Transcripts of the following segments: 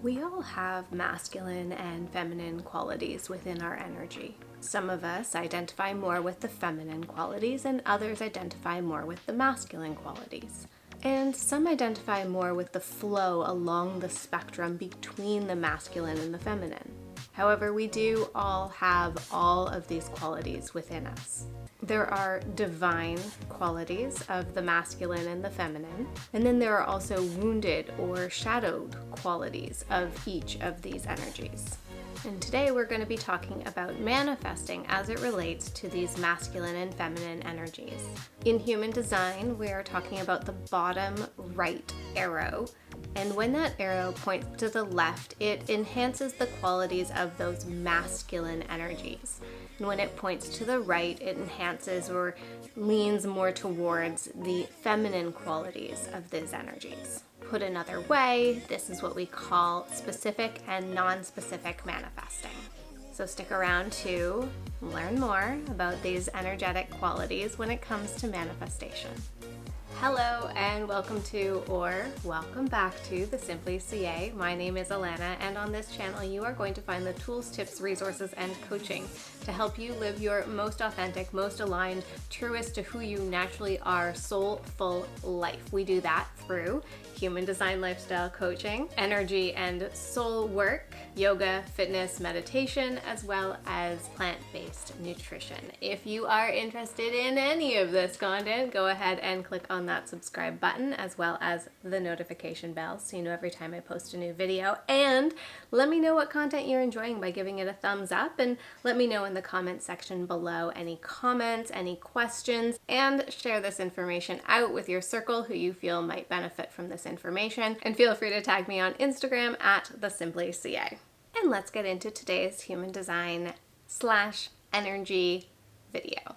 We all have masculine and feminine qualities within our energy. Some of us identify more with the feminine qualities, and others identify more with the masculine qualities. And some identify more with the flow along the spectrum between the masculine and the feminine. However, we do all have all of these qualities within us. There are divine qualities of the masculine and the feminine, and then there are also wounded or shadowed qualities of each of these energies. And today we're going to be talking about manifesting as it relates to these masculine and feminine energies. In human design, we are talking about the bottom right arrow. And when that arrow points to the left, it enhances the qualities of those masculine energies. And when it points to the right, it enhances or leans more towards the feminine qualities of those energies. Put another way, this is what we call specific and non-specific manifesting. So stick around to learn more about these energetic qualities when it comes to manifestation. Hello and welcome to, or welcome back to, the Simply CA. My name is Alana, and on this channel you are going to find the tools, tips, resources, and coaching to help you live your most authentic, most aligned, truest to who you naturally are, soulful life. We do that through human design lifestyle coaching, energy and soul work, yoga, fitness, meditation, as well as plant-based nutrition. If you are interested in any of this content, go ahead and click on that subscribe button as well as the notification bell so you know every time I post a new video. And let me know what content you're enjoying by giving it a thumbs up, and let me know in the comment section below any comments, any questions, and share this information out with your circle who you feel might benefit from this information. And feel free to tag me on Instagram at @thesimplyca. And let's get into today's human design / energy video.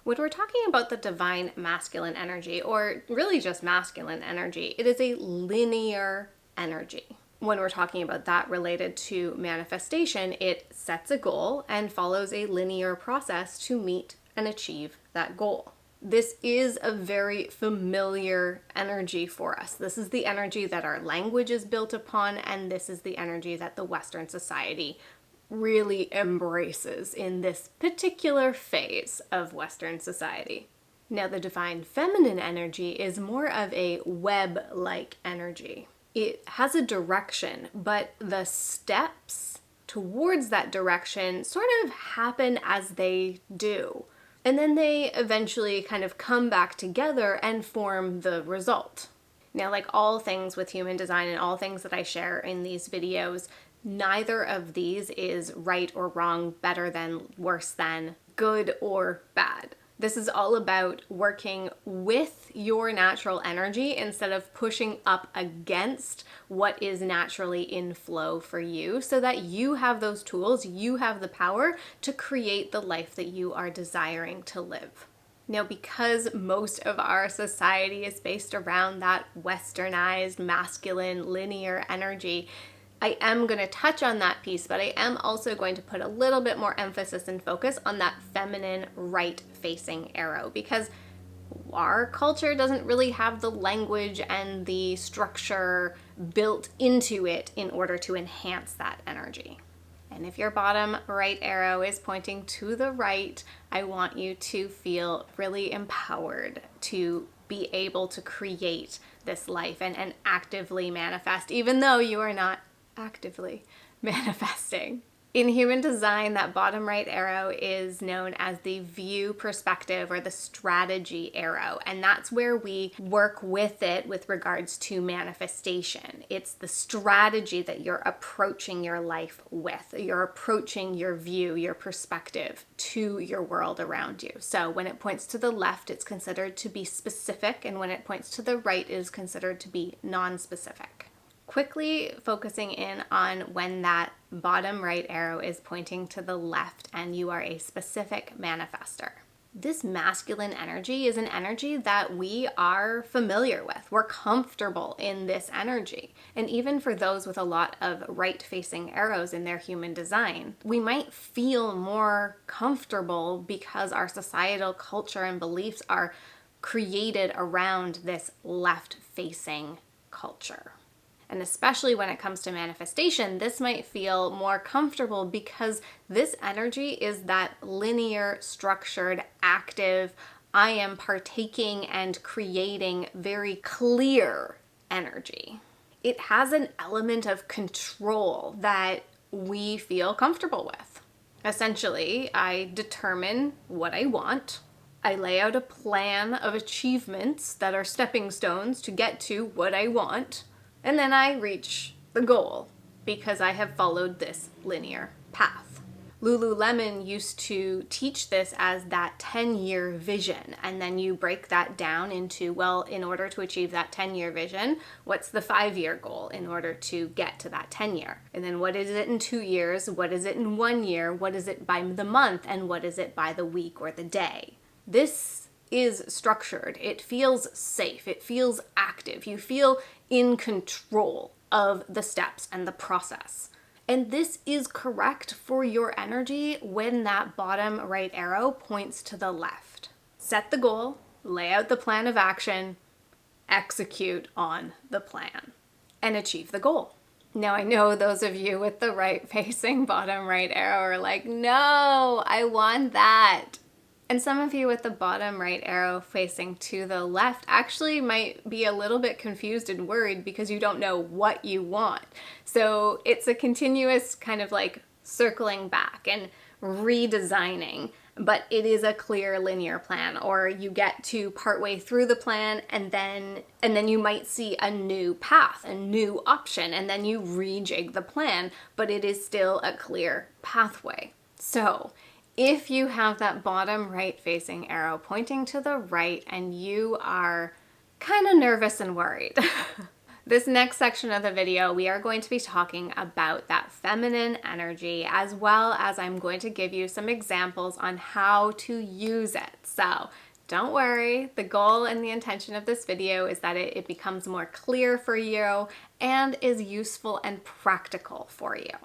When we're talking about the divine masculine energy, or really just masculine energy, it is a linear energy. When we're talking about that related to manifestation, it sets a goal and follows a linear process to meet and achieve that goal. This is a very familiar energy for us. This is the energy that our language is built upon, and this is the energy that the Western society really embraces in this particular phase of Western society. Now, the divine feminine energy is more of a web-like energy. It has a direction, but the steps towards that direction sort of happen as they do. And then they eventually kind of come back together and form the result. Now, like all things with human design and all things that I share in these videos, neither of these is right or wrong, better than, worse than, good or bad. This is all about working with your natural energy instead of pushing up against what is naturally in flow for you, so that you have those tools, you have the power to create the life that you are desiring to live. Now, because most of our society is based around that westernized, masculine, linear energy, I am going to touch on that piece, but I am also going to put a little bit more emphasis and focus on that feminine right-facing arrow, because our culture doesn't really have the language and the structure built into it in order to enhance that energy. And if your bottom right arrow is pointing to the right, I want you to feel really empowered to be able to create this life and actively manifest, even though you are not actively manifesting. In human design, that bottom right arrow is known as the view perspective, or the strategy arrow, and that's where we work with it with regards to manifestation. It's the strategy that you're approaching your life with. You're approaching your view, your perspective to your world around you. So when it points to the left, it's considered to be specific, and when it points to the right, it is considered to be non-specific. Quickly focusing in on when that bottom right arrow is pointing to the left and you are a specific manifester. This masculine energy is an energy that we are familiar with. We're comfortable in this energy. And even for those with a lot of right-facing arrows in their human design, we might feel more comfortable because our societal culture and beliefs are created around this left-facing culture. And especially when it comes to manifestation, this might feel more comfortable because this energy is that linear, structured, active, I am partaking and creating very clear energy. It has an element of control that we feel comfortable with. Essentially, I determine what I want. I lay out a plan of achievements that are stepping stones to get to what I want, and then I reach the goal because I have followed this linear path. Lululemon used to teach this as that 10-year vision, and then you break that down into, well, in order to achieve that 10-year vision, what's the 5-year goal in order to get to that 10-year? And then what is it in 2 years? What is it in 1 year? What is it by the month? And what is it by the week or the day? This is structured. It feels safe. It feels active. You feel in control of the steps and the process. And this is correct for your energy when that bottom right arrow points to the left. Set the goal, lay out the plan of action, execute on the plan, and achieve the goal. Now, I know those of you with the right facing bottom right arrow are like, no, I want that. And some of you with the bottom right arrow facing to the left actually might be a little bit confused and worried because you don't know what you want. So it's a continuous kind of like circling back and redesigning, but it is a clear linear plan. Or you get to partway through the plan and then you might see a new path, a new option, and then you rejig the plan, but it is still a clear pathway. So if you have that bottom right facing arrow pointing to the right and you are kind of nervous and worried, this next section of the video, we are going to be talking about that feminine energy, as well as I'm going to give you some examples on how to use it. So don't worry, the goal and the intention of this video is that it becomes more clear for you and is useful and practical for you.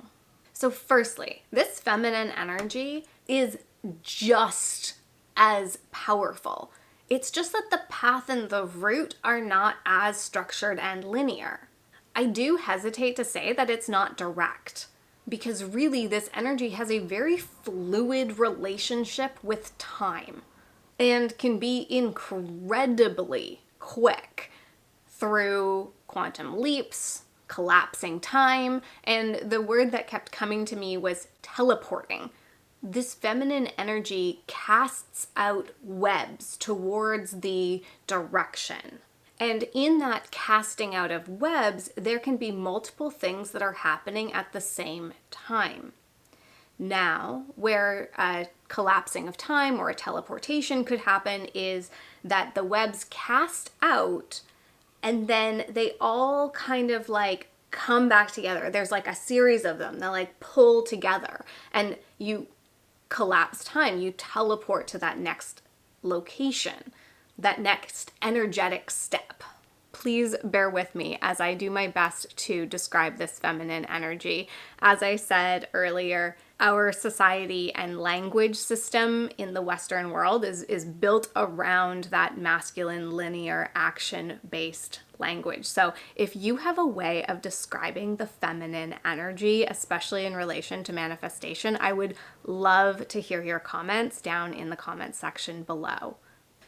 So firstly, this feminine energy is just as powerful. It's just that the path and the route are not as structured and linear. I do hesitate to say that it's not direct, because really this energy has a very fluid relationship with time and can be incredibly quick through quantum leaps, collapsing time, and the word that kept coming to me was teleporting. This feminine energy casts out webs towards the direction. And in that casting out of webs, there can be multiple things that are happening at the same time. Now, where a collapsing of time or a teleportation could happen is that the webs cast out and then they all kind of like come back together. There's like a series of them that like pull together and you collapse time. You teleport to that next location, that next energetic step. Please bear with me as I do my best to describe this feminine energy. As I said earlier, our society and language system in the Western world is built around that masculine, linear, action-based language. So if you have a way of describing the feminine energy, especially in relation to manifestation, I would love to hear your comments down in the comment section below.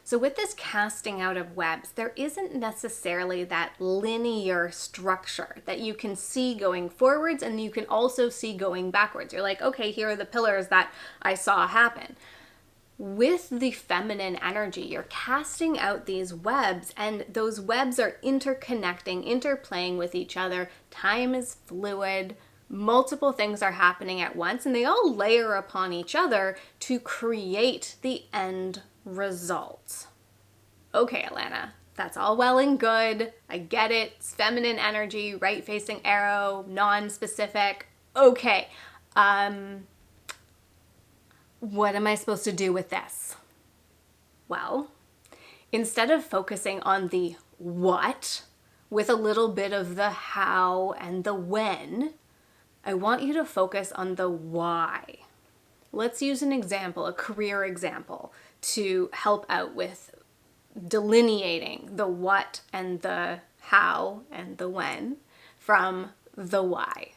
So with this casting out of webs, there isn't necessarily that linear structure that you can see going forwards and you can also see going backwards. You're like, okay, here are the pillars that I saw happen. With the feminine energy, you're casting out these webs and those webs are interconnecting, interplaying with each other. Time is fluid. Multiple things are happening at once and they all layer upon each other to create the end result. Okay, Alana, that's all well and good. I get it. It's feminine energy, right facing arrow, non-specific. Okay. What am I supposed to do with this? Well, instead of focusing on the what with a little bit of the how and the when, I want you to focus on the why. Let's use an example, a career example, to help out with delineating the what and the how and the when. from the why.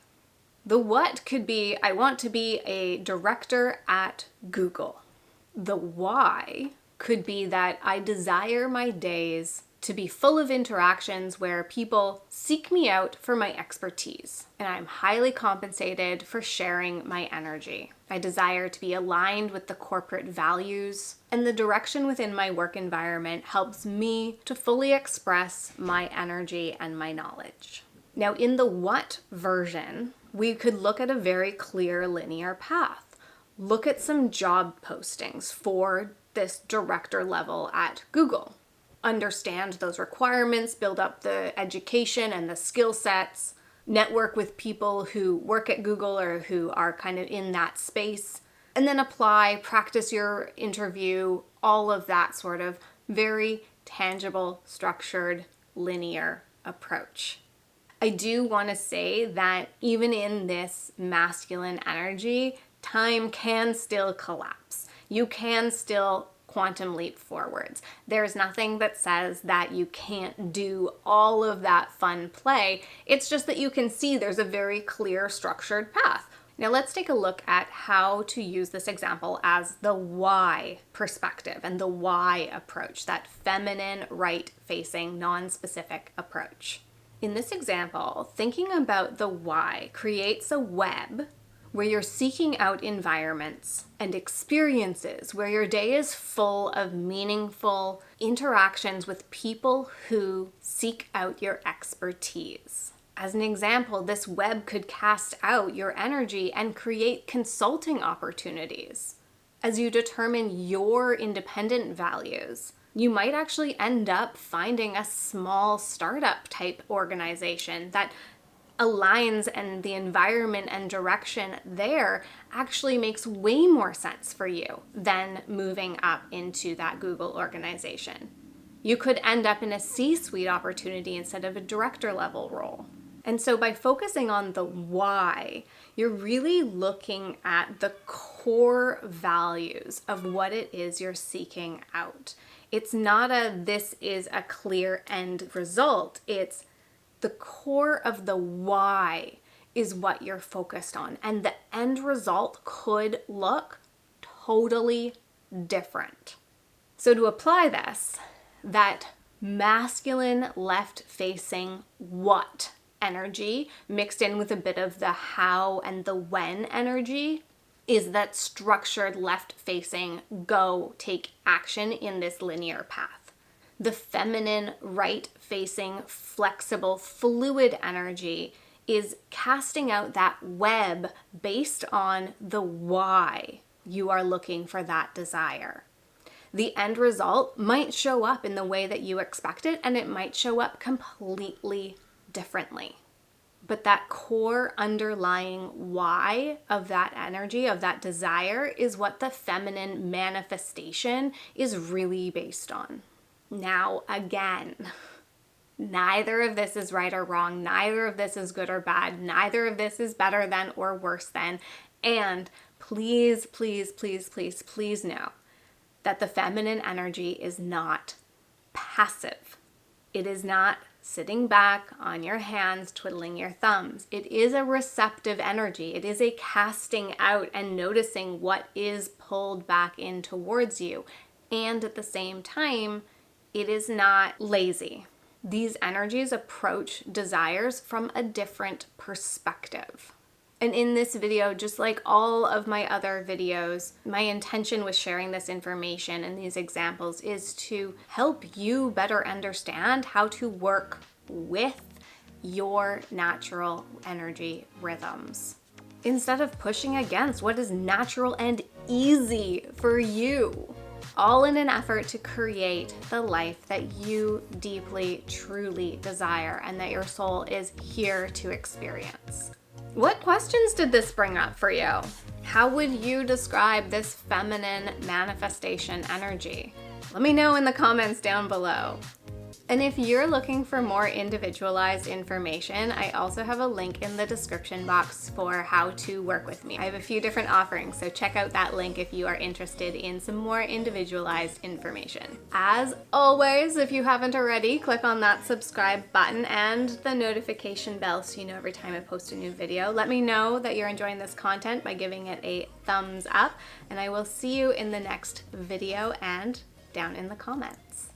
The what could be, I want to be a director at Google. The why could be that I desire my days to be full of interactions where people seek me out for my expertise, and I'm highly compensated for sharing my energy. I desire to be aligned with the corporate values, and the direction within my work environment helps me to fully express my energy and my knowledge. Now, in the what version, we could look at a very clear linear path. Look at some job postings for this director level at Google. Understand those requirements, build up the education and the skill sets, network with people who work at Google or who are kind of in that space, and then apply, practice your interview, all of that sort of very tangible, structured, linear approach. I do want to say that even in this masculine energy, time can still collapse. You can still quantum leap forwards. There's nothing that says that you can't do all of that fun play. It's just that you can see there's a very clear structured path. Now let's take a look at how to use this example as the why perspective and the why approach, that feminine, right-facing, non-specific approach. In this example, thinking about the why creates a web where you're seeking out environments and experiences where your day is full of meaningful interactions with people who seek out your expertise. As an example, this web could cast out your energy and create consulting opportunities. As you determine your independent values, you might actually end up finding a small startup type organization that aligns, and the environment and direction there actually makes way more sense for you than moving up into that Google organization. You could end up in a C-suite opportunity instead of a director level role. And so by focusing on the why, you're really looking at the core values of what it is you're seeking out. It's not this is a clear end result. It's the core of the why is what you're focused on, and the end result could look totally different. So to apply this, that masculine left-facing what energy mixed in with a bit of the how and the when energy is that structured left-facing go take action in this linear path. The feminine, right-facing, flexible, fluid energy is casting out that web based on the why you are looking for that desire. The end result might show up in the way that you expect it, and it might show up completely differently. But that core underlying why of that energy, of that desire, is what the feminine manifestation is really based on. Now, again, neither of this is right or wrong. Neither of this is good or bad. Neither of this is better than or worse than. And please, please, please, please, please know that the feminine energy is not passive. It is not sitting back on your hands, twiddling your thumbs. It is a receptive energy. It is a casting out and noticing what is pulled back in towards you. And at the same time, it is not lazy. These energies approach desires from a different perspective. And in this video, just like all of my other videos, my intention with sharing this information and these examples is to help you better understand how to work with your natural energy rhythms, instead of pushing against what is natural and easy for you. All in an effort to create the life that you deeply, truly desire and that your soul is here to experience. What questions did this bring up for you? How would you describe this feminine manifestation energy? Let me know in the comments down below. And if you're looking for more individualized information, I also have a link in the description box for how to work with me. I have a few different offerings, so check out that link if you are interested in some more individualized information. As always, if you haven't already, click on that subscribe button and the notification bell so you know every time I post a new video. Let me know that you're enjoying this content by giving it a thumbs up, and I will see you in the next video and down in the comments.